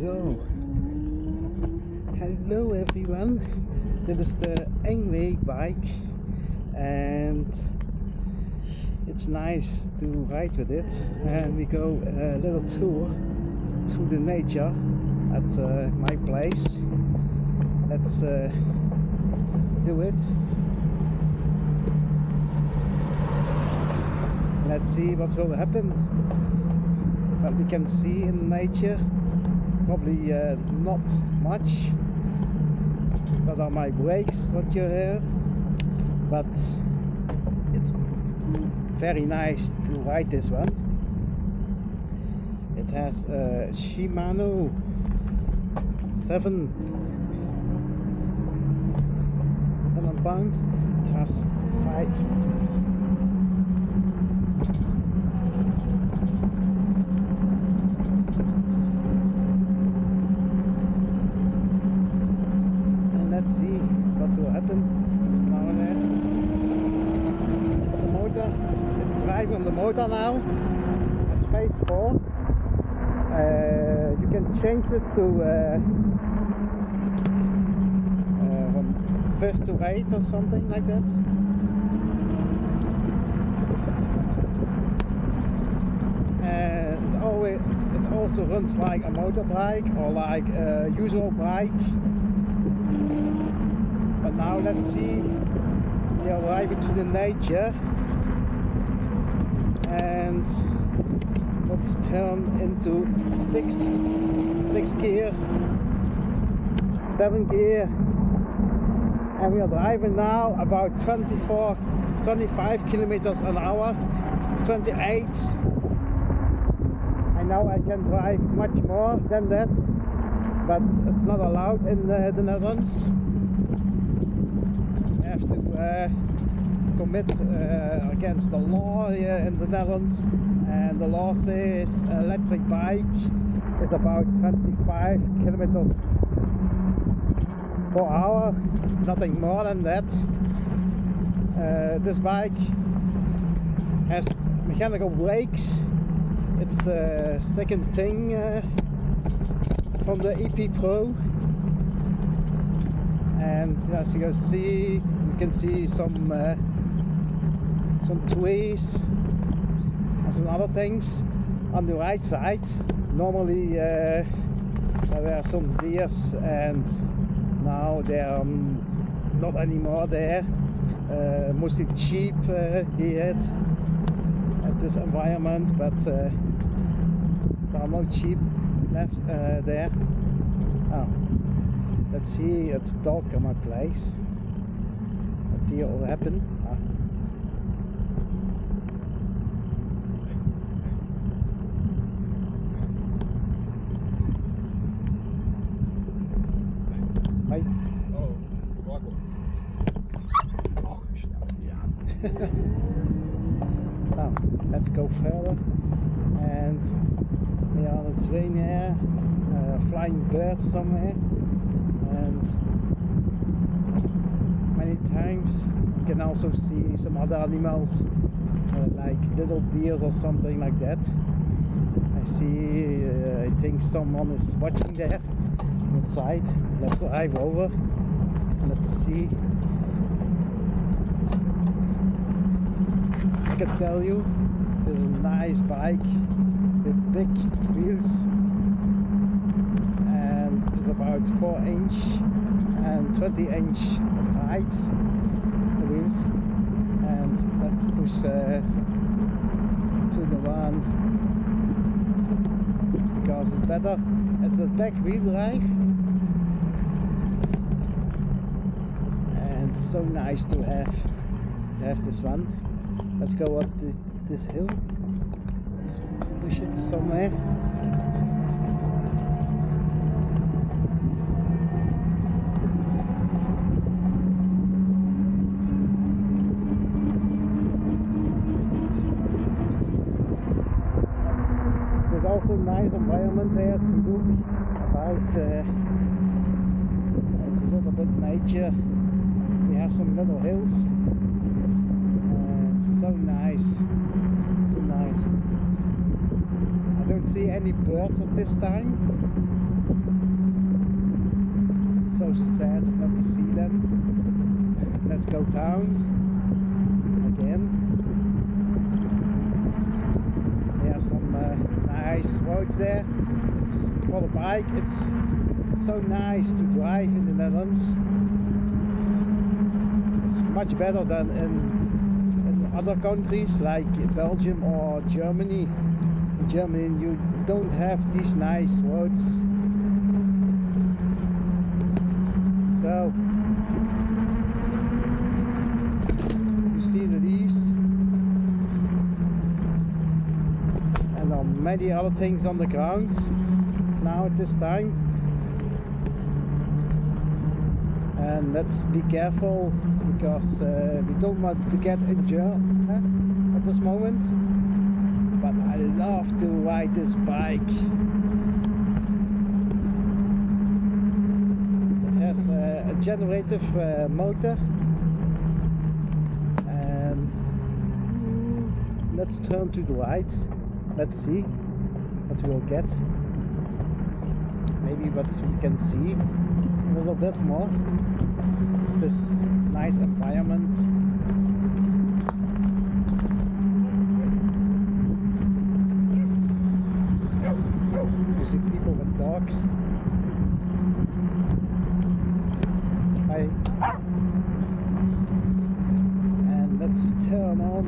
So, hello everyone, dit is de Engwe bike and it's nice to ride with it, and we go a little tour through the nature at my place. Let's do it. Let's see what will happen. What we can see in nature, probably not much. That are my brakes, what you hear, but it's very nice to ride this one. It has a Shimano 700 pounds. It has 5. Let's see what will happen now and then. It's the motor. It's driving on the motor now. It's phase 4. You can change it to from 5th to 8th or something like that. And it also runs like a motorbike or like a usual bike. But now let's see, we are arriving to the nature, and let's turn into 6 gear, 7 gear, and we are driving now about 25 kilometers an hour, 28. I know I can drive much more than that, but it's not allowed in the Netherlands. Have to commit against the law here in the Netherlands, and the law says electric bike is about 25 kilometers per hour, nothing more than that. This bike has mechanical brakes. It's the second thing from the EP Pro. And as you can see some trees and some other things on the right side. Normally there were some deers, and now they are not anymore there. Mostly sheep here at this environment, but there are no sheep left there. Oh. Let's see, it's dark on my place. Let's see what will happen. Hi. Oh, welcome. Now, let's go further. And we are on a train here, flying birds somewhere. And many times you can also see some other animals, like little deers or something like that. I think someone is watching there outside. Let's drive over. Let's see. I can tell you, this is a nice bike with big wheels. Is about 4-inch and 20-inch of height, the wheels. And let's push to the one, because it's better. It's a back wheel drive, and so nice to have this one. Let's go up this hill. Let's push it somewhere. There's also a nice environment here to look about. It's a little bit nature. We have some little hills, and so nice, so nice. I don't see any birds at this time. so sad not to see them. Let's go down again. There are some nice roads there. It's for the bike. It's so nice to drive in the Netherlands. It's much better than in other countries like Belgium or Germany. In Germany you don't have these nice roads. So you see the leaves, and there are many other things on the ground now at this time. And let's be careful because we don't want to get injured at this moment. But I love to ride this bike. It has a generative motor, and let's turn to the right. Let's see what we will get. Maybe what we can see a little bit more. This nice environment. You see people with dogs. Hi. And let's turn on.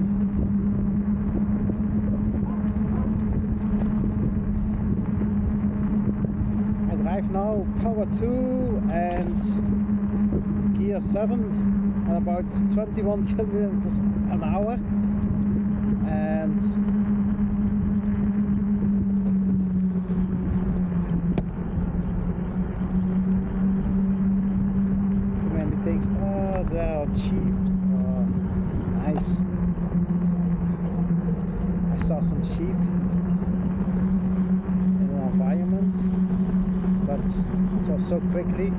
I drive now power 2 and gear 7 at about 21 kilometers an hour, and so many things. Oh, there are sheep. Oh, nice. I saw some sheep in an environment, but it was so quickly.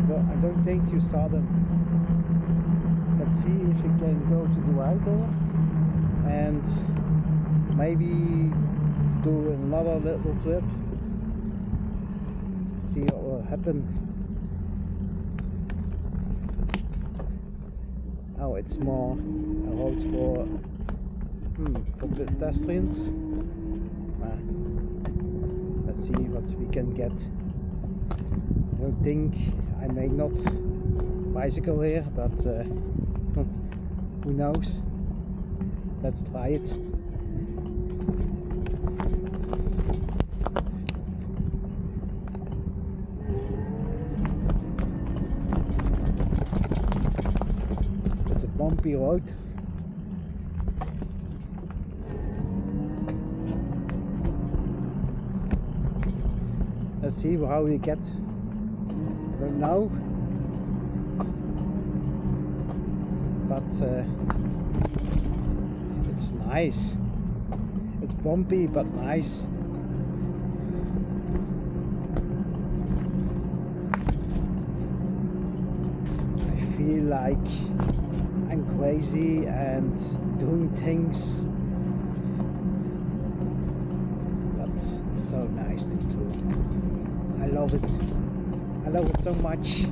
I don't think you saw them. Let's see if we can go to the right there and maybe do another little trip. See what will happen. Oh, it's more a road for pedestrians. Let's see what we can get. I don't think I may not bicycle here, but who knows? Let's try it. It's a bumpy road. Let's see how we get. I don't know, but it's nice. It's bumpy but nice. I feel like I'm crazy and doing things, but it's so nice to do. I love it. I love it so much.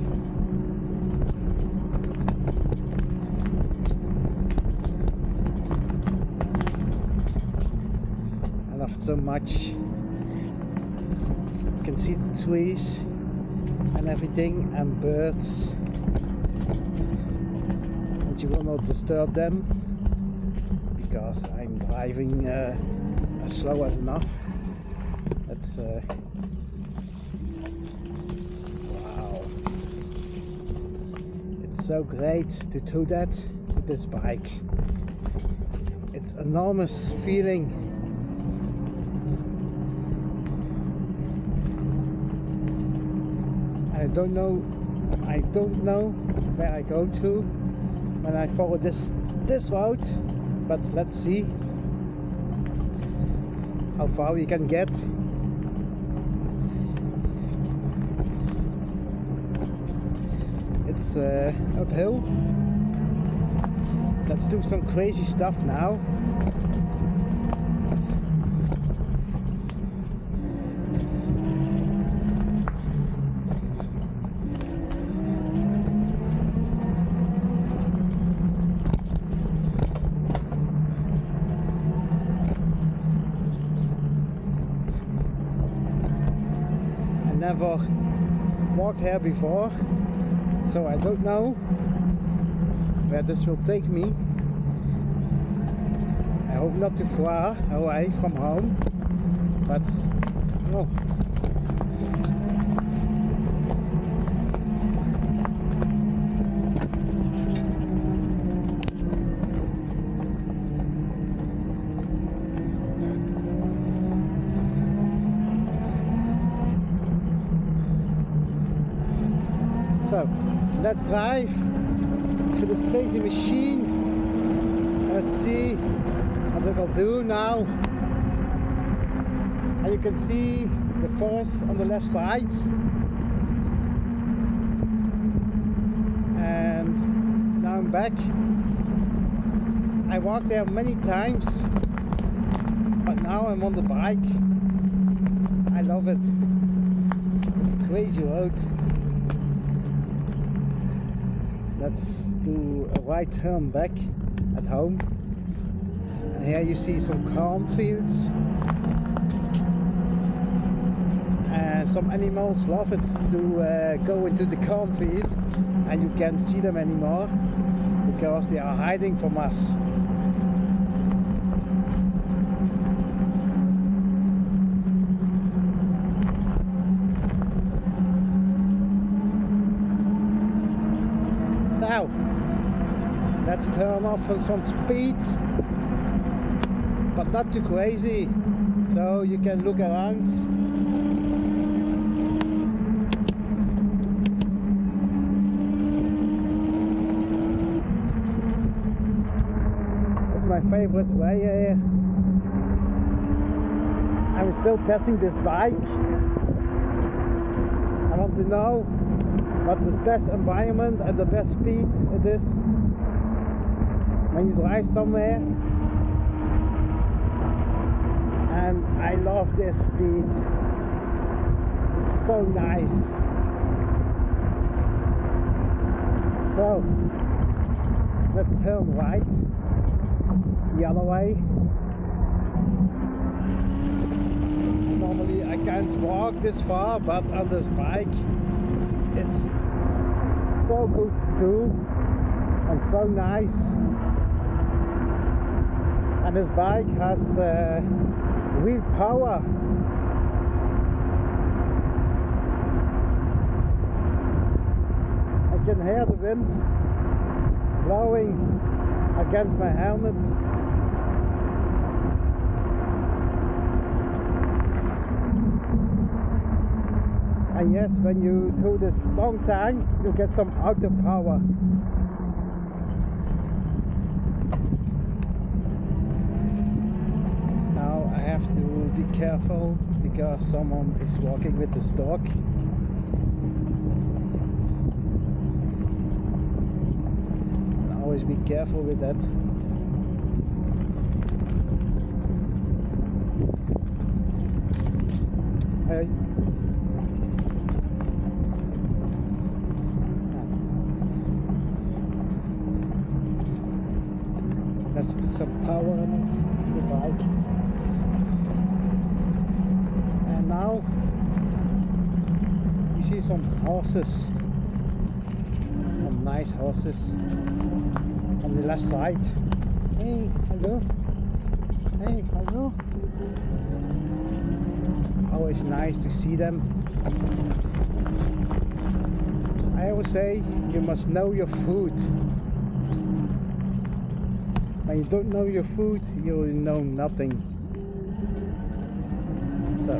I love it so much. You can see the trees and everything and birds, and you will not disturb them because I'm driving as slow as enough. That's so great to do that with this bike. It's enormous feeling. I don't know where I go to when I follow this route, but let's see how far we can get. It's uphill. Let's do some crazy stuff now. never walked here before, so I don't know where this will take me. I hope not too far away from home, but oh. So let's drive to this crazy machine. Let's see what it will do now. And you can see the forest on the left side. And now I'm back. I walked there many times, but now I'm on the bike. I love it. It's a crazy road. Let's do a right turn back at home. And here you see some cornfields. And some animals love it to go into the cornfield, and you can't see them anymore because they are hiding from us. Now, let's turn off on some speed, but not too crazy, so you can look around. It's my favorite way here. I'm still testing this bike. I want to know what's the best environment and the best speed it is when you drive somewhere. And I love this speed. It's so nice. So let's turn right the other way. Normally I can't walk this far, but on this bike it's so good to do and so nice. And this bike has real power. I can hear the wind blowing against my helmet. And yes, when you do this long time, you get some outer power. Now I have to be careful because someone is walking with his dog. And always be careful with that. Hey. Let's put some power in it, the bike. And now you see some horses, some nice horses on the left side. Hey, hello. Hey, hello. Always nice to see them. I always say you must know your food. When you don't know your food, you will know nothing. So,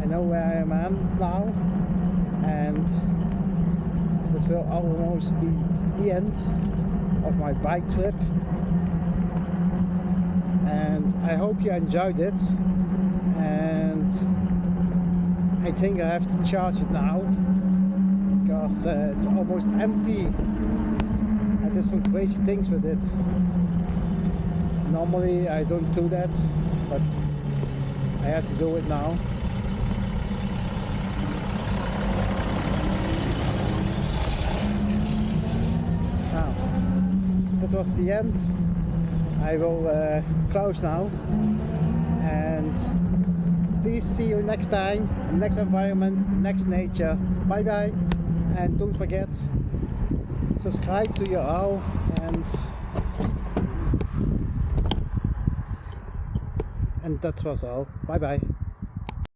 I know where I am now, and this will almost be the end of my bike trip. And I hope you enjoyed it. And I think I have to charge it now, because it's almost empty. I did some crazy things with it. Normally I don't do that, but I have to do it now. Now, that was the end. I will close now. and please see you next time, next environment, next nature. Bye bye, and don't forget, subscribe to your owl, and that was all. Bye bye.